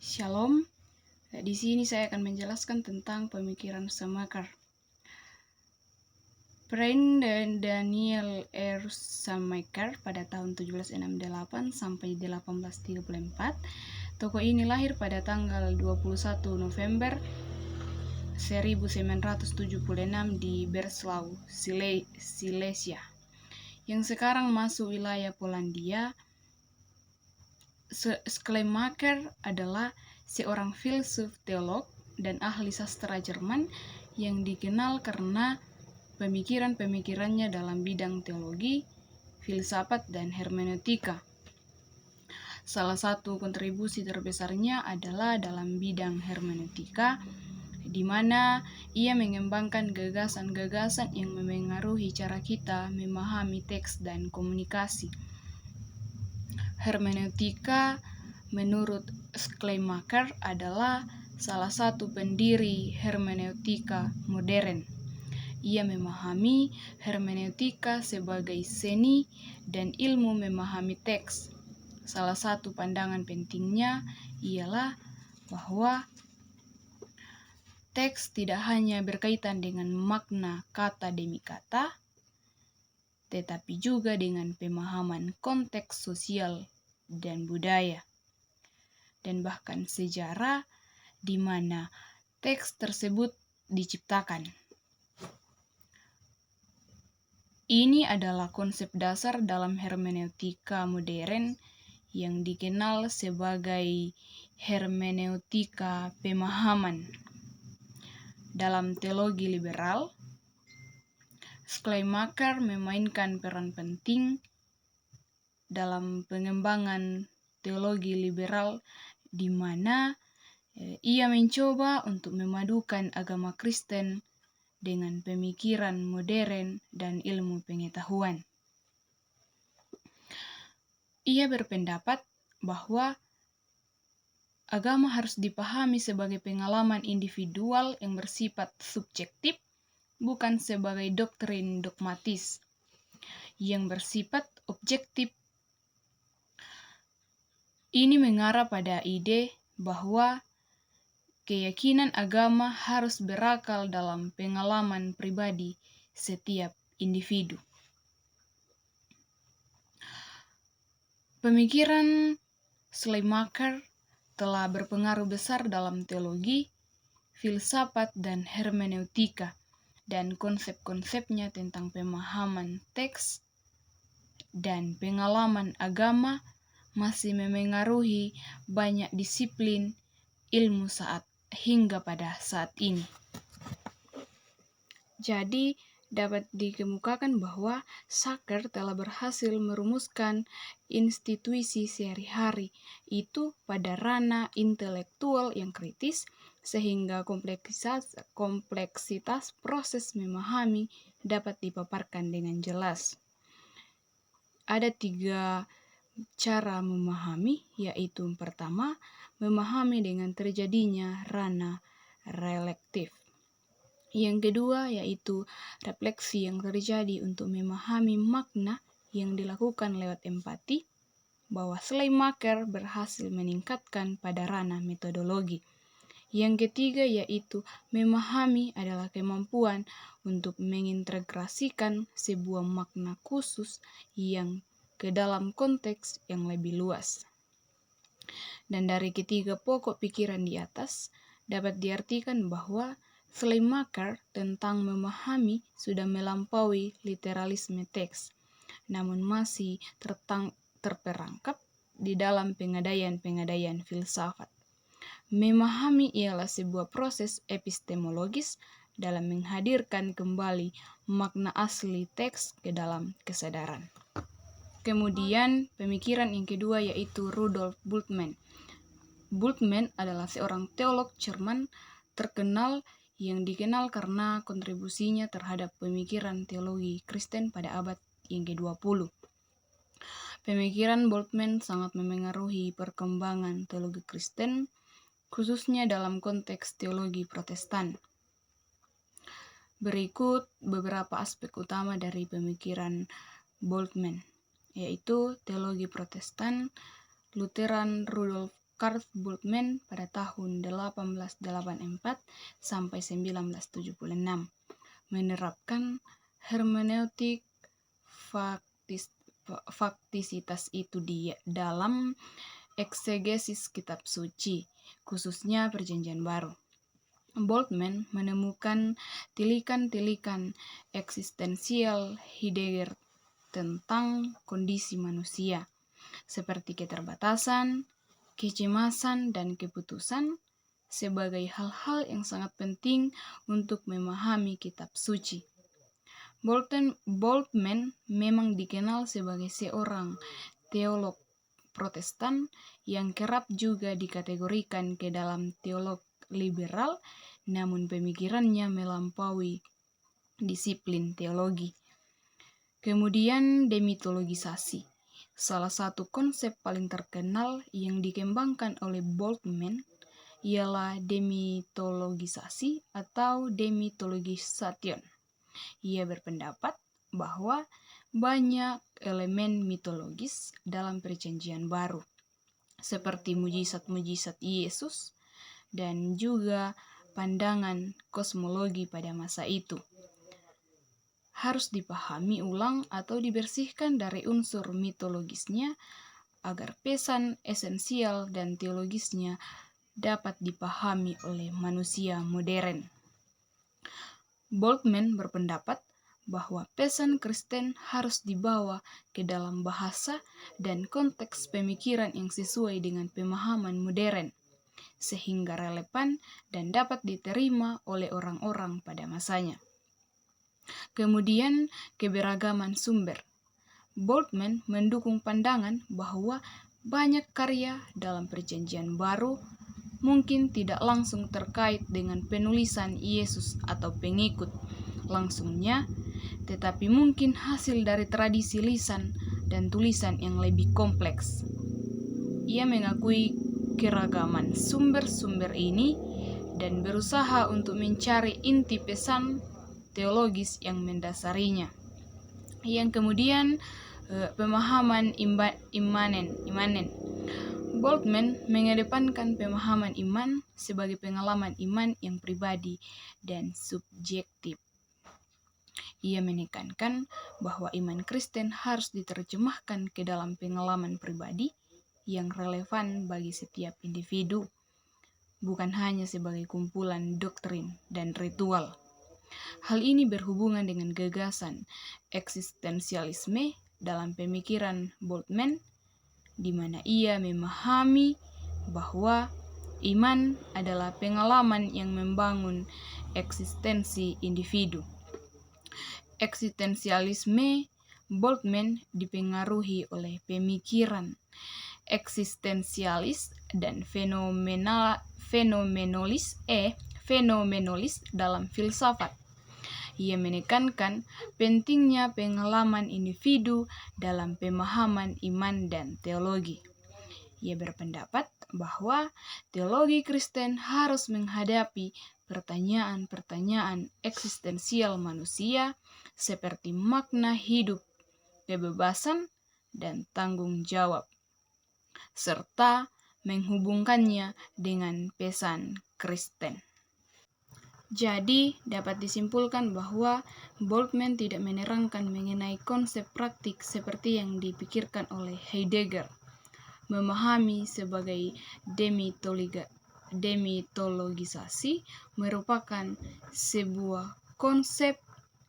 Shalom. Di sini saya akan menjelaskan tentang pemikiran Schumacher. Frank Daniel R. Schumacher pada tahun 1768 sampai 1834. Tokoh ini lahir pada tanggal 21 November 1976 di Breslau, Silesia, yang sekarang masuk wilayah Polandia. Schleiermacher adalah seorang filsuf, teolog, dan ahli sastra Jerman yang dikenal karena pemikiran-pemikirannya dalam bidang teologi, filsafat, dan hermeneutika. Salah satu kontribusi terbesarnya adalah dalam bidang hermeneutika, di mana ia mengembangkan gagasan-gagasan yang memengaruhi cara kita memahami teks dan komunikasi. Hermeneutika menurut Schleiermacher adalah salah satu pendiri hermeneutika modern. Ia memahami hermeneutika sebagai seni dan ilmu memahami teks. Salah satu pandangan pentingnya ialah bahwa teks tidak hanya berkaitan dengan makna kata demi kata, tetapi juga dengan pemahaman konteks sosial dan budaya, dan bahkan sejarah di mana teks tersebut diciptakan. Ini adalah konsep dasar dalam hermeneutika modern yang dikenal sebagai hermeneutika pemahaman. Dalam teologi liberal, Schleiermacher memainkan peran penting dalam pengembangan teologi liberal, di mana ia mencoba untuk memadukan agama Kristen dengan pemikiran modern dan ilmu pengetahuan. Ia berpendapat bahwa agama harus dipahami sebagai pengalaman individual yang bersifat subjektif, bukan sebagai doktrin dogmatis yang bersifat objektif. Ini mengarah pada ide bahwa keyakinan agama harus berakal dalam pengalaman pribadi setiap individu. Pemikiran Schleiermacher telah berpengaruh besar dalam teologi, filsafat, dan hermeneutika, dan konsep-konsepnya tentang pemahaman teks dan pengalaman agama masih memengaruhi banyak disiplin ilmu hingga pada saat ini. Jadi, dapat dikemukakan bahwa Schumacher telah berhasil merumuskan institusi sehari-hari itu pada ranah intelektual yang kritis, sehingga kompleksitas proses memahami dapat dipaparkan dengan jelas. Ada 3 cara memahami, yaitu pertama, memahami dengan terjadinya ranah relektif. Yang kedua, yaitu refleksi yang terjadi untuk memahami makna yang dilakukan lewat empati, bahwa Schleiermacher berhasil meningkatkan pada ranah metodologi. Yang ketiga, yaitu memahami adalah kemampuan untuk mengintegrasikan sebuah makna khusus yang ke dalam konteks yang lebih luas. Dan dari ketiga pokok pikiran di atas, dapat diartikan bahwa Schleiermacher tentang memahami sudah melampaui literalisme teks, namun masih terperangkap di dalam pengadaian filsafat. Memahami ialah sebuah proses epistemologis dalam menghadirkan kembali makna asli teks ke dalam kesadaran. Kemudian pemikiran yang kedua yaitu Rudolf Bultmann. Bultmann adalah seorang teolog Jerman terkenal yang dikenal karena kontribusinya terhadap pemikiran teologi Kristen pada abad yang ke-20. Pemikiran Bultmann sangat memengaruhi perkembangan teologi Kristen, khususnya dalam konteks teologi Protestan. Berikut beberapa aspek utama dari pemikiran Bultmann, yaitu teologi Protestan, Lutheran Rudolf Kurt Bultmann pada tahun 1884 sampai 1976 menerapkan hermeneutik faktisitas itu dalam eksegesis kitab suci, khususnya Perjanjian Baru. Bultmann menemukan tilikan-tilikan eksistensial Heidegger tentang kondisi manusia, seperti keterbatasan, kecemasan, dan keputusan sebagai hal-hal yang sangat penting untuk memahami kitab suci. Bultmann memang dikenal sebagai seorang teolog Protestan yang kerap juga dikategorikan ke dalam teolog liberal, namun pemikirannya melampaui disiplin teologi. Kemudian demitologisasi. Salah satu konsep paling terkenal yang dikembangkan oleh Bultmann ialah demitologisasi atau demitologisation. Ia berpendapat bahwa banyak elemen mitologis dalam Perjanjian Baru, seperti mujizat-mujizat Yesus dan juga pandangan kosmologi pada masa itu, harus dipahami ulang atau dibersihkan dari unsur mitologisnya agar pesan esensial dan teologisnya dapat dipahami oleh manusia modern. Bultmann berpendapat bahwa pesan Kristen harus dibawa ke dalam bahasa dan konteks pemikiran yang sesuai dengan pemahaman modern, sehingga relevan dan dapat diterima oleh orang-orang pada masanya. Kemudian, keberagaman sumber. Bultmann mendukung pandangan bahwa banyak karya dalam Perjanjian Baru mungkin tidak langsung terkait dengan penulisan Yesus atau pengikut langsungnya, tetapi mungkin hasil dari tradisi lisan dan tulisan yang lebih kompleks. Ia mengakui keragaman sumber-sumber ini dan berusaha untuk mencari inti pesan teologis yang mendasarinya. Yang kemudian pemahaman imanen. Bultmann mengedepankan pemahaman iman sebagai pengalaman iman yang pribadi dan subjektif. Ia menekankan bahwa iman Kristen harus diterjemahkan ke dalam pengalaman pribadi yang relevan bagi setiap individu, bukan hanya sebagai kumpulan doktrin dan ritual. Hal ini berhubungan dengan gagasan eksistensialisme dalam pemikiran Bultmann, di mana ia memahami bahwa iman adalah pengalaman yang membangun eksistensi individu. Eksistensialisme Bultmann dipengaruhi oleh pemikiran eksistensialis dan fenomenolis dalam filsafat. Ia menekankan pentingnya pengalaman individu dalam pemahaman iman dan teologi. Ia berpendapat bahwa teologi Kristen harus menghadapi pertanyaan-pertanyaan eksistensial manusia seperti makna hidup, kebebasan, dan tanggung jawab, serta menghubungkannya dengan pesan Kristen. Jadi, dapat disimpulkan bahwa Bultmann tidak menerangkan mengenai konsep praktik seperti yang dipikirkan oleh Heidegger. Memahami sebagai demitologisasi merupakan sebuah konsep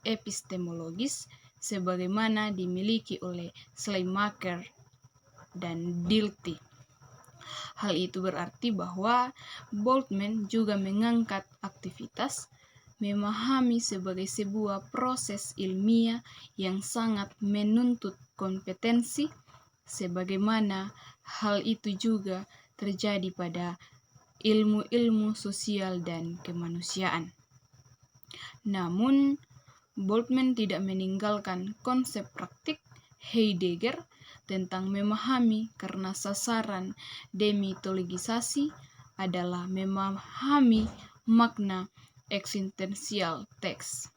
epistemologis sebagaimana dimiliki oleh Schleiermacher dan Dilthey. Hal itu berarti bahwa Bultmann juga mengangkat aktivitas memahami sebagai sebuah proses ilmiah yang sangat menuntut kompetensi, sebagaimana hal itu juga terjadi pada ilmu-ilmu sosial dan kemanusiaan. Namun, Bultmann tidak meninggalkan konsep praktik Heidegger tentang memahami, karena sasaran demitologisasi adalah memahami makna eksistensial teks.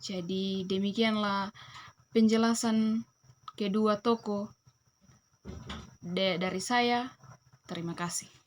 Jadi demikianlah penjelasan kedua tokoh dari saya. Terima kasih.